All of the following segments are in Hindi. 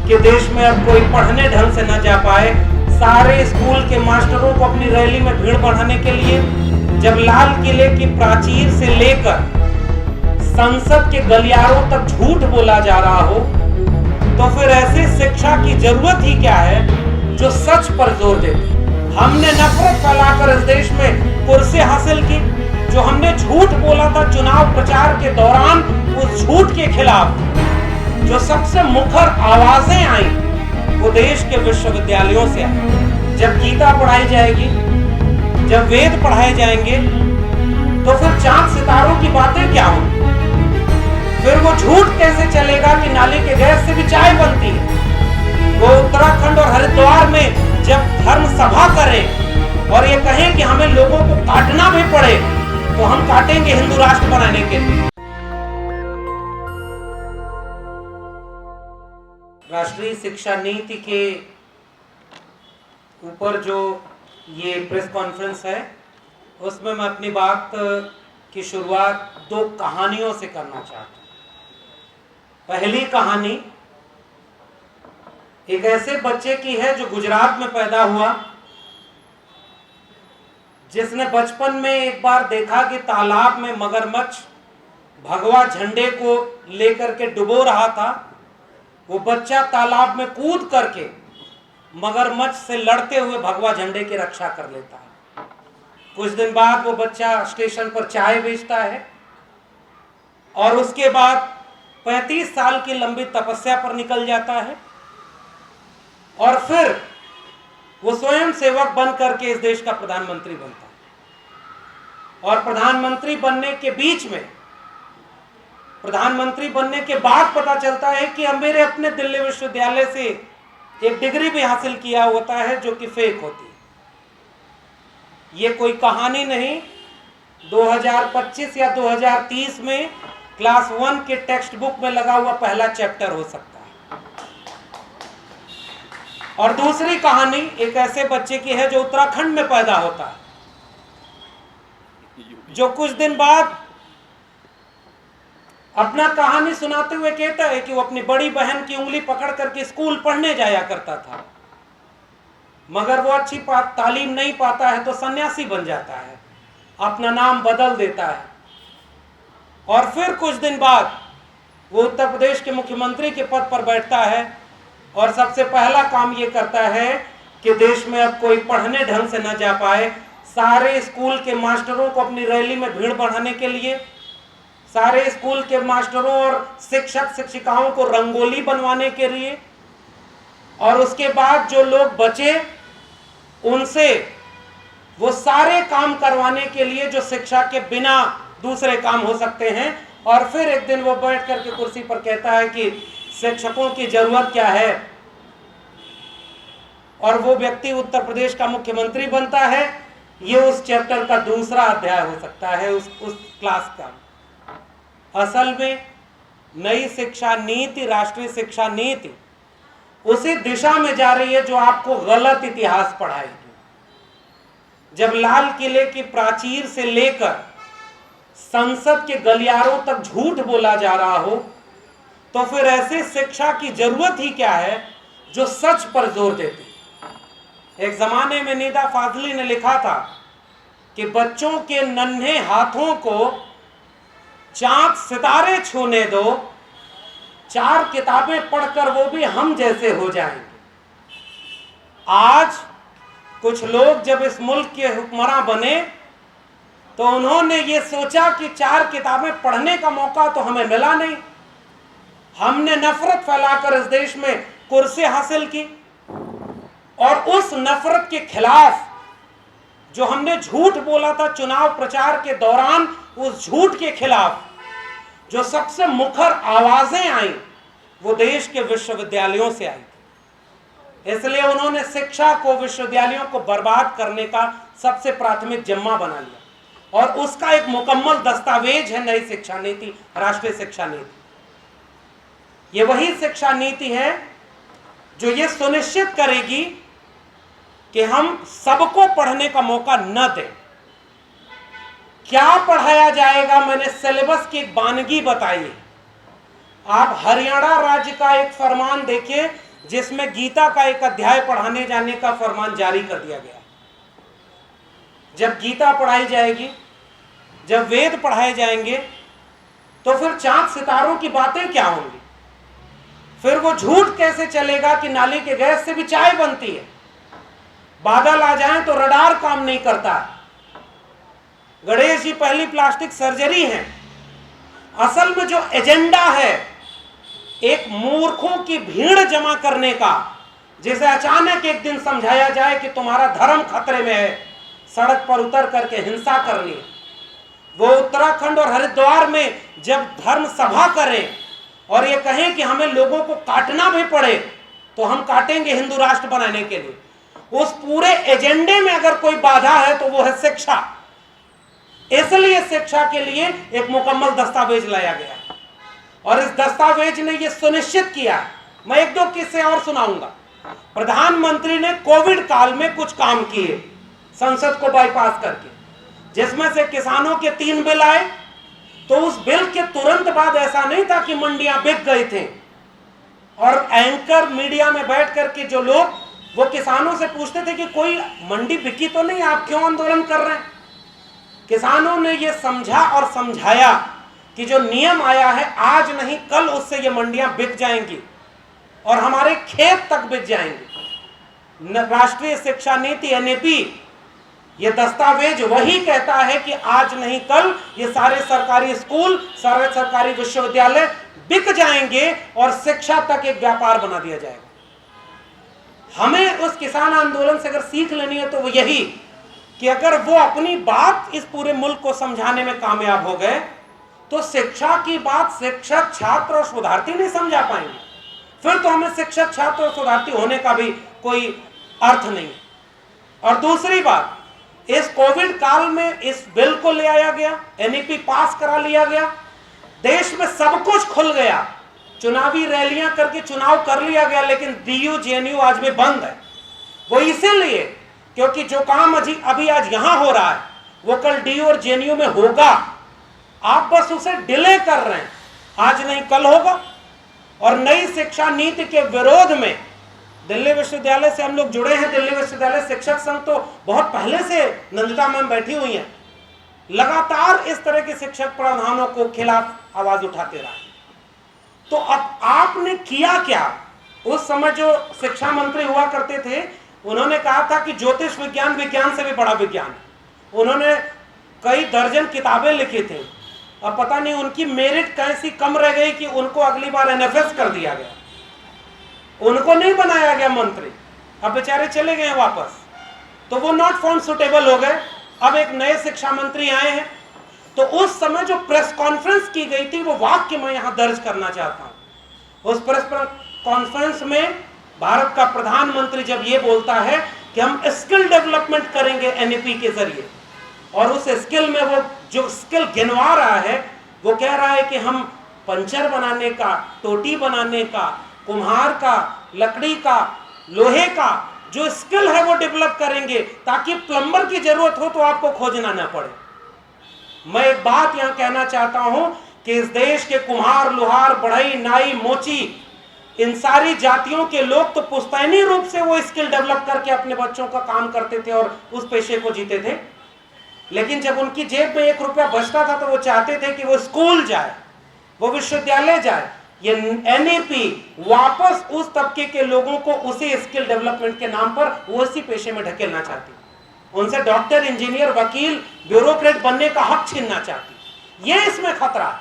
कि देश में अब कोई पढ़ने ढंग से न जा पाए। सारे स्कूल के मास्टरों को अपनी रैली में भीड़ बढ़ाने के लिए जब लाल किले की प्राचीर से लेकर संसद के गलियारों तक झूठ बोला जा रहा हो, तो फिर ऐसी शिक्षा की जरूरत ही क्या है जो सच पर जोर देती। हमने नफरत फैलाकर इस देश में कुर्सी हासिल की। जो हमने झूठ बोला था चुनाव प्रचार के दौरान, उस झूठ के खिलाफ जो सबसे मुखर आवाजें आई वो देश के विश्वविद्यालयों से आई। जब गीता पढ़ाई जाएगी, जब वेद पढ़ाए जाएंगे, तो फिर चांद सितारों की बातें क्या होंगी? फिर वो झूठ कैसे चलेगा कि नाली के गैस से भी चाय बनती है? वो उत्तराखंड और हरिद्वार में जब धर्म सभा करें और ये कहें कि हमें लोगों को काटना भी पड़े तो हम काटेंगे हिंदू राष्ट्र बनाने के लिए। राष्ट्रीय शिक्षा नीति के ऊपर जो ये प्रेस कॉन्फ्रेंस है, उसमें मैं अपनी बात की शुरुआत दो कहानियों से करना चाहता हूँ। पहली कहानी एक ऐसे बच्चे की है जो गुजरात में पैदा हुआ, जिसने बचपन में एक बार देखा कि तालाब में मगरमच्छ भगवा झंडे को लेकर के डुबो रहा था। वो बच्चा तालाब में कूद करके मगरमच्छ से लड़ते हुए भगवा झंडे की रक्षा कर लेता है। कुछ दिन बाद वो बच्चा स्टेशन पर चाय बेचता है और उसके बाद 35 साल की लंबी तपस्या पर निकल जाता है और फिर वो स्वयं सेवक बन करके इस देश का प्रधानमंत्री बनता है। और प्रधानमंत्री बनने के बीच में, प्रधानमंत्री बनने के बाद पता चलता है कि मेरे अपने दिल्ली विश्वविद्यालय से एक डिग्री भी हासिल किया होता है जो कि फेक होती है। ये कोई कहानी नहीं। 2025 या 2030 में क्लास 1 के टेक्स्ट बुक में लगा हुआ पहला चैप्टर हो सकता है। और दूसरी कहानी एक ऐसे बच्चे की है जो उत्तराखंड में पैदा होता है, जो कुछ दिन बाद अपना कहानी सुनाते हुए कहता है कि वो अपनी बड़ी बहन की उंगली पकड़ करके स्कूल पढ़ने जाया करता था, मगर वो अच्छी तालीम नहीं पाता है तो सन्यासी बन जाता है, अपना नाम बदल देता है। और फिर कुछ दिन बाद वो उत्तर प्रदेश के मुख्यमंत्री के पद पर बैठता है और सबसे पहला काम ये करता है कि देश में अब कोई पढ़ने ढंग से न जा पाए। सारे स्कूल के मास्टरों को अपनी रैली में भीड़ बढ़ाने के लिए, सारे स्कूल के मास्टरों और शिक्षक शिक्षिकाओं को रंगोली बनवाने के लिए, और उसके बाद जो लोग बचे उनसे वो सारे काम करवाने के लिए जो शिक्षा के बिना दूसरे काम हो सकते हैं। और फिर एक दिन वो बैठ करके कुर्सी पर कहता है कि शिक्षकों की जरूरत क्या है, और वो व्यक्ति उत्तर प्रदेश का मुख्यमंत्री बनता है। ये उस चैप्टर का दूसरा अध्याय हो सकता है उस क्लास का। असल में नई शिक्षा नीति, राष्ट्रीय शिक्षा नीति उसी दिशा में जा रही है जो आपको गलत इतिहास पढ़ाएगी। जब लाल किले की प्राचीर से लेकर संसद के गलियारों तक झूठ बोला जा रहा हो, तो फिर ऐसे शिक्षा की जरूरत ही क्या है जो सच पर जोर देती। एक जमाने में निदा फाजली ने लिखा था कि बच्चों के नन्हे हाथों को चांद सितारे छूने दो, 4 किताबें पढ़कर वो भी हम जैसे हो जाएंगे। आज कुछ लोग जब इस मुल्क के हुक्मरान बने तो उन्होंने ये सोचा कि 4 किताबें पढ़ने का मौका तो हमें मिला नहीं, हमने नफरत फैलाकर इस देश में कुर्सी हासिल की। और उस नफरत के खिलाफ जो हमने झूठ बोला था चुनाव प्रचार के दौरान, उस झूठ के खिलाफ जो सबसे मुखर आवाजें आई वो देश के विश्वविद्यालयों से आई। इसलिए उन्होंने शिक्षा को, विश्वविद्यालयों को बर्बाद करने का सबसे प्राथमिक जिम्मा बना लिया, और उसका एक मुकम्मल दस्तावेज है नई शिक्षा नीति, राष्ट्रीय शिक्षा नीति। ये वही शिक्षा नीति है जो ये सुनिश्चित करेगी कि हम सबको पढ़ने का मौका न दें। क्या पढ़ाया जाएगा, मैंने सिलेबस की एक बानगी बताई है। आप हरियाणा राज्य का एक फरमान देखिए, जिसमें गीता का एक अध्याय पढ़ाने जाने का फरमान जारी कर दिया गया। जब गीता पढ़ाई जाएगी, जब वेद पढ़ाए जाएंगे, तो फिर चांद सितारों की बातें क्या होंगी? फिर वो झूठ कैसे चलेगा कि नाली के गैस से भी चाय बनती है? बादल आ जाएं तो रडार काम नहीं करता। गणेश जी पहली प्लास्टिक सर्जरी है। असल में जो एजेंडा है एक मूर्खों की भीड़ जमा करने का, जिसे अचानक एक दिन समझाया जाए कि तुम्हारा धर्म खतरे में है, सड़क पर उतर करके हिंसा करनी है। वो उत्तराखंड और हरिद्वार में जब धर्म सभा करें और ये कहें कि हमें लोगों को काटना भी पड़े तो हम काटेंगे हिंदू राष्ट्र बनाने के लिए, उस पूरे एजेंडे में अगर कोई बाधा है तो वो है शिक्षा। इसलिए शिक्षा के लिए एक मुकम्मल दस्तावेज लाया गया और इस दस्तावेज ने यह सुनिश्चित किया। मैं एक दो किस्से और सुनाऊंगा। प्रधानमंत्री ने कोविड काल में कुछ काम किए संसद को बाईपास करके, जिसमें से किसानों के 3 बिल आए। तो उस बिल के तुरंत बाद ऐसा नहीं था कि मंडियां बिक गई थी और एंकर मीडिया में बैठ करके जो लोग वो किसानों से पूछते थे कि कोई मंडी बिकी तो नहीं, आप क्यों आंदोलन कर रहे हैं? किसानों ने ये समझा और समझाया कि जो नियम आया है आज नहीं कल उससे ये मंडियां बिक जाएंगी और हमारे खेत तक बिक जाएंगे। राष्ट्रीय शिक्षा नीति एनईपी, ये दस्तावेज वही कहता है कि आज नहीं कल ये सारे सरकारी स्कूल, सारे सरकारी विश्वविद्यालय बिक जाएंगे और शिक्षा तक एक व्यापार बना दिया जाएगा। हमें उस किसान आंदोलन से अगर सीख लेनी है तो वो यही कि अगर वो अपनी बात इस पूरे मुल्क को समझाने में कामयाब हो गए तो शिक्षा की बात शिक्षक, छात्र और शोधार्थी नहीं समझा पाएंगे। फिर तो हमें शिक्षक, छात्र और शोधार्थी होने का भी कोई अर्थ नहीं। और दूसरी बात, इस कोविड काल में इस बिल को ले आया गया, एनईपी पास करा लिया गया, देश में सब कुछ खुल गया, चुनावी रैलियां करके चुनाव कर लिया गया, लेकिन डीयू जेएनयू आज भी बंद है। वो इसीलिए क्योंकि जो काम अभी आज यहां हो रहा है वो कल डीयू और जेएनयू में होगा। आप बस उसे डिले कर रहे हैं, आज नहीं कल होगा। और नई शिक्षा नीति के विरोध में दिल्ली विश्वविद्यालय से हम लोग जुड़े हैं। दिल्ली विश्वविद्यालय शिक्षक संघ तो बहुत पहले से, नंदिता मैम बैठी हुई हैं, लगातार इस तरह के शिक्षक प्रावधानों को खिलाफ आवाज उठाते रहा। तो अब आपने किया क्या? उस समय जो शिक्षा मंत्री हुआ करते थे उन्होंने कहा था कि ज्योतिष विज्ञान विज्ञान से भी बड़ा विज्ञान है। उन्होंने कई दर्जन किताबें लिखी थी। अब पता नहीं उनकी मेरिट कैसी कम रह गई कि उनको अगली बार एनएफएस कर दिया गया, उनको नहीं बनाया गया मंत्री। अब बेचारे चले गए वापस, तो वो नॉट फाउंड सुटेबल हो गए। अब एक नए शिक्षा मंत्री आए हैं। तो उस समय जो प्रेस कॉन्फ्रेंस की गई थी वो वाक्य मैं यहां दर्ज करना चाहता हूं। उस प्रेस कॉन्फ्रेंस में भारत का प्रधानमंत्री जब ये बोलता है कि हम स्किल डेवलपमेंट करेंगे एनईपी के जरिए, और उस स्किल में वो जो स्किल गिनवा रहा है वो कह रहा है कि हम पंचर बनाने का, टोटी बनाने का, कुम्हार का, लकड़ी का, लोहे का जो स्किल है वो डेवलप करेंगे ताकि प्लम्बर की जरूरत हो तो आपको खोजना ना पड़े। मैं एक बात यहां कहना चाहता हूं कि इस देश के कुम्हार, लोहार, बढ़ई, नाई, मोची, इन सारी जातियों के लोग तो पुश्तैनी रूप से वो स्किल डेवलप करके अपने बच्चों का काम करते थे और उस पेशे को जीते थे। लेकिन जब उनकी जेब में 1 रुपया बचता था तो वो चाहते थे कि वो स्कूल जाए, वो विश्वविद्यालय जाए। ये एनईपी वापस उस तबके के लोगों को उसी स्किल डेवलपमेंट के नाम पर वो इसी पेशे में ढकेलना चाहती, उनसे डॉक्टर, इंजीनियर, वकील, ब्यूरोक्रेट बनने का हक छीनना चाहती। ये इसमें खतरा।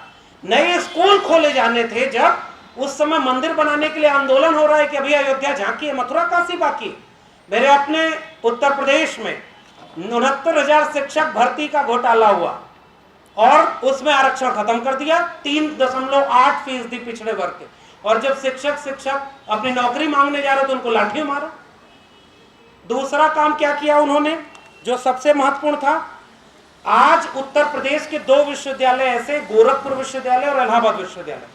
नए स्कूल खोले जाने थे, जब उस समय मंदिर बनाने के लिए आंदोलन हो रहा है कि अभी अयोध्या झांकी है, मथुरा काशी बाकी। मेरे अपने उत्तर प्रदेश में 69,000 शिक्षक भर्ती का घोटाला हुआ और उसमें आरक्षण खत्म कर दिया, 3.8% पिछड़े वर्ग के। और जब शिक्षक अपनी नौकरी मांगने जा रहे तो उनको लाठी मारा। दूसरा काम क्या किया उन्होंने जो सबसे महत्वपूर्ण था, आज उत्तर प्रदेश के 2 विश्वविद्यालय ऐसे, गोरखपुर विश्वविद्यालय और इलाहाबाद विश्वविद्यालय,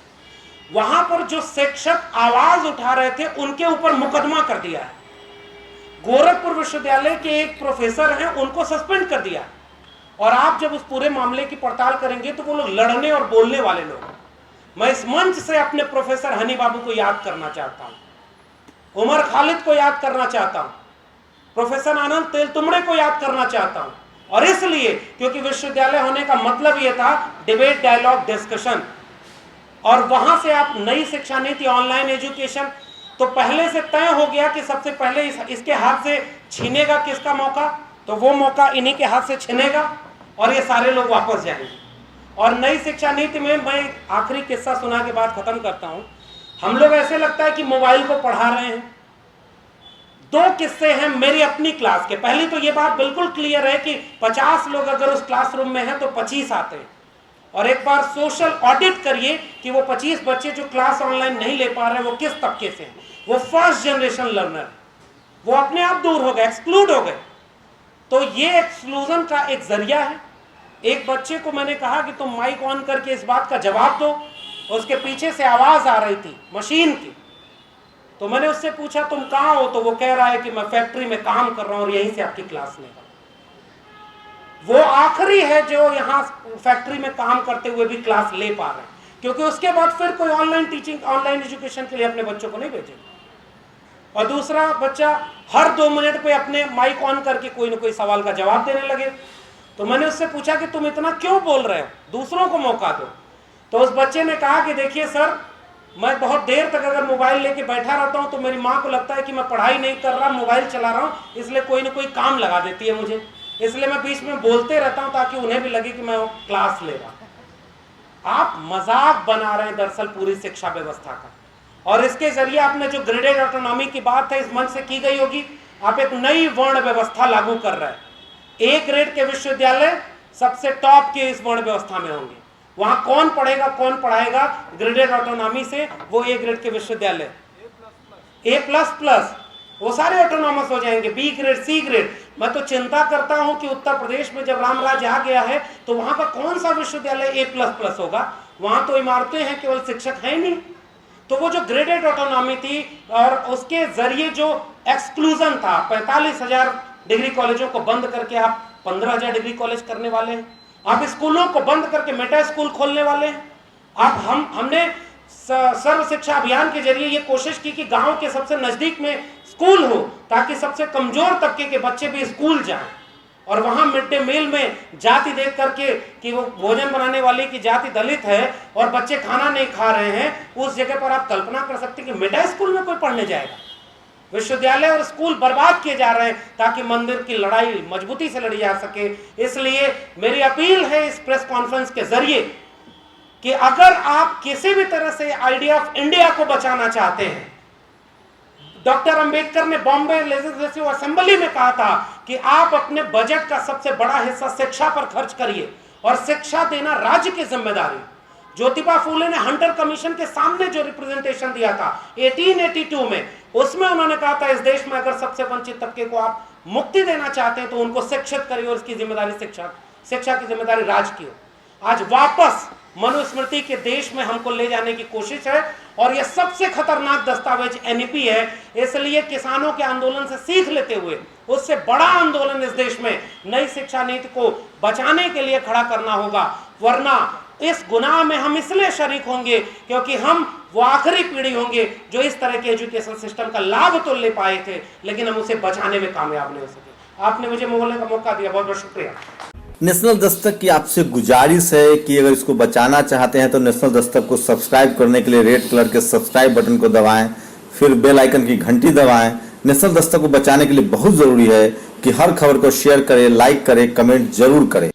वहां पर जो शिक्षक आवाज उठा रहे थे उनके ऊपर मुकदमा कर दिया है। गोरखपुर विश्वविद्यालय के एक प्रोफेसर हैं, उनको सस्पेंड कर दिया। और आप जब उस पूरे मामले की पड़ताल करेंगे तो वो लोग लड़ने और बोलने वाले लोग। मैं इस मंच से अपने प्रोफेसर हनी बाबू को याद करना चाहता हूं। उमर खालिद को याद करना चाहता हूं, प्रोफेसर आनंद तेलतुंबड़े को याद करना चाहता हूं। और इसलिए क्योंकि विश्वविद्यालय होने का मतलब यह था डिबेट, डायलॉग, डिस्कशन। और वहां से आप नई शिक्षा नीति, ऑनलाइन एजुकेशन, तो पहले से तय हो गया कि सबसे पहले इसके हाथ से छीनेगा किसका मौका, तो वो मौका इन्हीं के हाथ से छीनेगा और ये सारे लोग वापस जाएंगे। और नई शिक्षा नीति में मैं आखिरी किस्सा सुना के बाद खत्म करता हूं। हम लोग ऐसे लगता है कि मोबाइल को पढ़ा रहे हैं। 2 किस्से हैं मेरी अपनी क्लास के। पहली तो ये बात बिल्कुल क्लियर है कि 50 लोग अगर उस क्लासरूम में हैं तो 25 आते हैं। और एक बार सोशल ऑडिट करिए कि वो 25 बच्चे जो क्लास ऑनलाइन नहीं ले पा रहे हैं वो किस तबके से हैं। वो फर्स्ट जनरेशन लर्नर, वो अपने आप दूर हो गए, एक्सक्लूड हो गए। तो ये एक्सक्लूजन का एक जरिया है। एक बच्चे को मैंने कहा कि तुम माइक ऑन करके इस बात का जवाब दो। उसके पीछे से आवाज आ रही थी मशीन की। तो मैंने उससे पूछा तुम कहाँ हो, तो वो कह रहा है कि मैं फैक्ट्री में काम कर रहा हूं और यहीं से आपकी क्लास ले रहा हूं। वो आखिरी है जो यहाँ फैक्ट्री में काम करते हुए भी क्लास ले पा रहे हैं, क्योंकि उसके बाद फिर कोई ऑनलाइन टीचिंग, ऑनलाइन एजुकेशन के लिए अपने बच्चों को नहीं भेजेगा। और दूसरा बच्चा हर 2 मिनट पे अपने माइक ऑन करके कोई ना कोई सवाल का जवाब देने लगे। तो मैंने उससे पूछा कि तुम इतना क्यों बोल रहे हो, दूसरों को मौका दो। तो उस बच्चे ने कहा कि देखिए सर, मैं बहुत देर तक अगर मोबाइल लेके बैठा रहता हूं तो मेरी माँ को लगता है कि मैं पढ़ाई नहीं कर रहा, मोबाइल चला रहा हूं, इसलिए कोई ना कोई काम लगा देती है मुझे, इसलिए मैं बीच में बोलते रहता हूं ताकि उन्हें भी लगे कि मैं क्लास ले रहा हूं। आप मजाक बना रहे हैं दरअसल पूरी शिक्षा व्यवस्था का। और इसके जरिए आपने जो ग्रेडेड ऑटोनॉमी की बात है इस मंच से की गई होगी, आप एक नई वर्ण व्यवस्था लागू कर रहे हैं। A ग्रेड के विश्वविद्यालय सबसे टॉप के इस वर्ण व्यवस्था में होंगे। वहां कौन पढ़ेगा, कौन पढ़ाएगा ग्रेडेड ऑटोनॉमी से, वो A ग्रेड के विश्वविद्यालय। A++, वो सारे ऑटोनॉमस हो जाएंगे। B grade, C grade. मैं तो चिंता करता हूं कि उत्तर प्रदेश में जब रामराज आ गया है तो वहां का कौन सा विश्वविद्यालय A++ होगा। वहां तो इमारतें हैं, केवल शिक्षक है नहीं। तो वो जो ग्रेडेड ऑटोनॉमी थी और उसके जरिए जो एक्सक्लूजन था, 45,000 डिग्री कॉलेजों को बंद करके आप 15,000 डिग्री कॉलेज करने वाले हैं। आप स्कूलों को बंद करके मेटा स्कूल खोलने वाले हैं। हमने सर्व शिक्षा अभियान के जरिए ये कोशिश की कि गांव के सबसे नजदीक में स्कूल हो ताकि सबसे कमजोर तबके के बच्चे भी स्कूल जाएं। और वहां मिड डे मील में जाति देख करके कि वो भोजन बनाने वाली की जाति दलित है और बच्चे खाना नहीं खा रहे हैं, उस जगह पर आप कल्पना कर सकते हैं कि मेटा स्कूल में कोई पढ़ने जाएगा। विश्वविद्यालय और स्कूल बर्बाद किए जा रहे हैं ताकि मंदिर की लड़ाई मजबूती से लड़ी जा सके। इसलिए मेरी अपील है इस प्रेस कॉन्फ्रेंस के जरिए कि अगर आप किसी भी तरह से आइडिया ऑफ इंडिया को बचाना चाहते हैं, डॉक्टर अंबेडकर ने बॉम्बे लेजिस्लेटिव असेंबली में कहा था कि आप अपने बजट का सबसे बड़ा हिस्सा शिक्षा पर खर्च करिए और शिक्षा देना राज्य की जिम्मेदारी। ज्योतिबा फूले ने हंटर कमीशन के सामने जो रिप्रेजेंटेशन दिया था 1882 में, उसमें उन्होंने कहा था इस देश में अगर सबसे वंचित तबके को आप मुक्ति देना चाहते हैं तो उनको शिक्षित करिए और इसकी जिम्मेदारी शिक्षा की जिम्मेदारी राज्य की हो। आज वापस मनुस्मृति के देश में हमको ले जाने की कोशिश है और यह सबसे खतरनाक दस्तावेज एनईपी है। इसलिए किसानों के आंदोलन से सीख लेते हुए उससे बड़ा आंदोलन इस देश में नई शिक्षा नीति को बचाने के लिए खड़ा करना होगा, वरना इस गुनाह में हम इसलिए शरीक होंगे क्योंकि हम वो आखिरी पीढ़ी होंगे जो इस तरह के एजुकेशन सिस्टम का लाभ तो ले पाए थे लेकिन हम उसे बचाने में कामयाब नहीं हो सके। आपने मुझे बोलने का मौका दिया, बहुत बहुत शुक्रिया। नेशनल दस्तक की आपसे गुजारिश है कि अगर इसको बचाना चाहते हैं तो नेशनल दस्तक को सब्सक्राइब करने के लिए रेड कलर के सब्सक्राइब बटन को दबाएं, फिर बेल आइकन की घंटी दबाएं। नेशनल दस्तक को बचाने के लिए बहुत जरूरी है कि हर खबर को शेयर करें, लाइक करें, कमेंट जरूर करें।